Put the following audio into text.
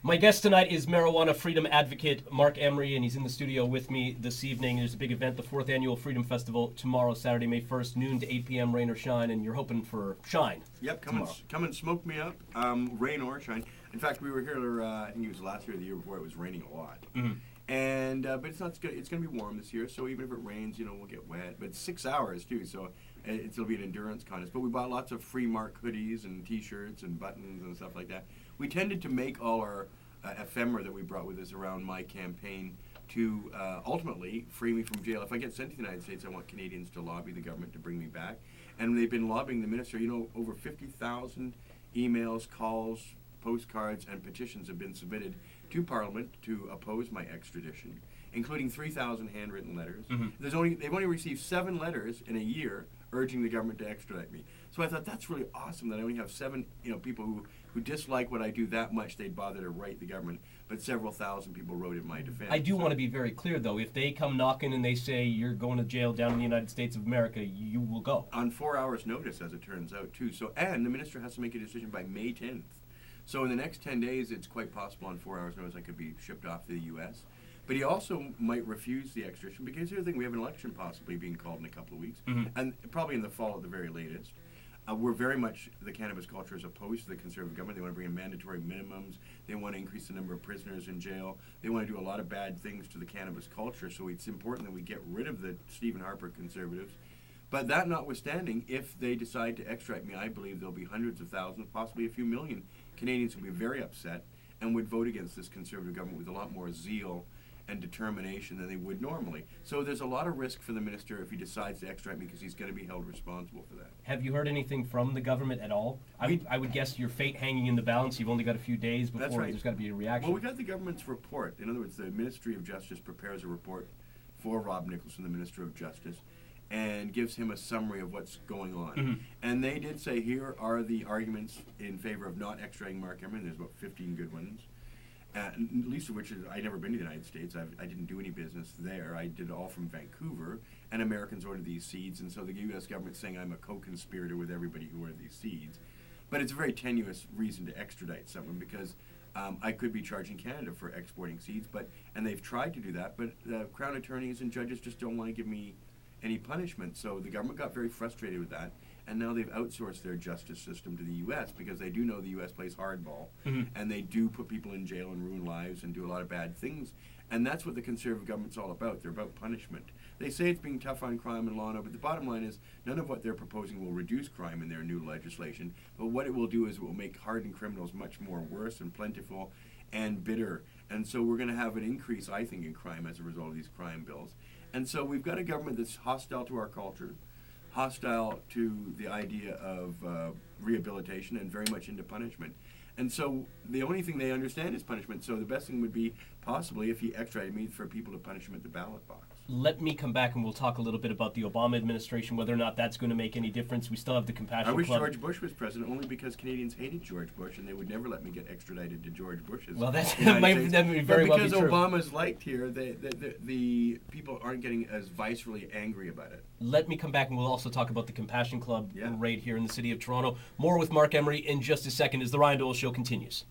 My guest tonight is marijuana freedom advocate Marc Emery, and he's in the studio with me this evening. There's a big event, the 4th Annual Freedom Festival, tomorrow, Saturday, May 1st, noon to 8 p.m., rain or shine, and you're hoping for shine. Yep, come and smoke me up, rain or shine. In fact, we were here, I think it was last year or the year before, it was raining a lot. Mm-hmm. And but it's not good. It's going to be warm this year, so even if it rains, we'll get wet. But 6 hours too, so it'll be an endurance contest. But we bought lots of free Marc hoodies and T-shirts and buttons and stuff like that. We tended to make all our ephemera that we brought with us around my campaign to ultimately free me from jail. If I get sent to the United States, I want Canadians to lobby the government to bring me back. And they've been lobbying the minister. Over 50,000 emails, calls, postcards, and petitions have been submitted to Parliament to oppose my extradition, including 3,000 handwritten letters. Mm-hmm. They've only received 7 letters in a year urging the government to extradite me. So I thought that's really awesome that I only have 7 people who dislike what I do that much they'd bother to write the government, but several thousand people wrote in my defense. I do want to be very clear, though. If they come knocking and they say you're going to jail down in the United States of America, you will go. On 4 hours' notice, as it turns out, too. And the minister has to make a decision by May 10th. So in the next 10 days, it's quite possible on 4 hours' notice I could be shipped off to the U.S. But he also might refuse the extradition because here's the thing, we have an election possibly being called in a couple of weeks, and probably in the fall at the very latest. We're very much, the cannabis culture is opposed to the Conservative government. They want to bring in mandatory minimums. They want to increase the number of prisoners in jail. They want to do a lot of bad things to the cannabis culture, so it's important that we get rid of the Stephen Harper Conservatives. But that notwithstanding, if they decide to extradite me, I believe there'll be hundreds of thousands, possibly a few million Canadians who will be very upset and would vote against this Conservative government with a lot more zeal and determination than they would normally. So there's a lot of risk for the minister if he decides to extradite me because he's going to be held responsible for that. Have you heard anything from the government at all? I would guess your fate hanging in the balance. You've only got a few days before there's got to be a reaction. Well, we got the government's report. In other words, the Ministry of Justice prepares a report for Rob Nicholson, the Minister of Justice, and gives him a summary of what's going on. Mm-hmm. And they did say, here are the arguments in favor of not extraditing Marc Emery. There's about 15 good ones. Least of which is I've never been to the United States. I didn't do any business there. I did it all from Vancouver, and Americans ordered these seeds, and so the U.S. government's saying I'm a co-conspirator with everybody who ordered these seeds. But it's a very tenuous reason to extradite someone because I could be charging Canada for exporting seeds, and they've tried to do that, but the Crown attorneys and judges just don't want to give me any punishment. So the government got very frustrated with that, and now they've outsourced their justice system to the U.S. because they do know the U.S. plays hardball, and they do put people in jail and ruin lives and do a lot of bad things. And that's what the Conservative government's all about. They're about punishment. They say it's being tough on crime and law and order, but the bottom line is none of what they're proposing will reduce crime in their new legislation. But what it will do is it will make hardened criminals much more worse and plentiful and bitter. And so we're going to have an increase, I think, in crime as a result of these crime bills. And so we've got a government that's hostile to our culture, hostile to the idea of rehabilitation, and very much into punishment. And so the only thing they understand is punishment. So the best thing would be possibly if he extradited me for people to punish him at the ballot box. Let me come back and we'll talk a little bit about the Obama administration, whether or not that's going to make any difference. We still have the Compassion Club. I wish George Bush was president only because Canadians hated George Bush and they would never let me get extradited to George Bush's. Well, that might be very well be true. Because Obama's liked here, the people aren't getting as viscerally angry about it. Let me come back and we'll also talk about the Compassion Club raid here in the city of Toronto. More with Marc Emery in just a second as the Ryan Dole Show continues.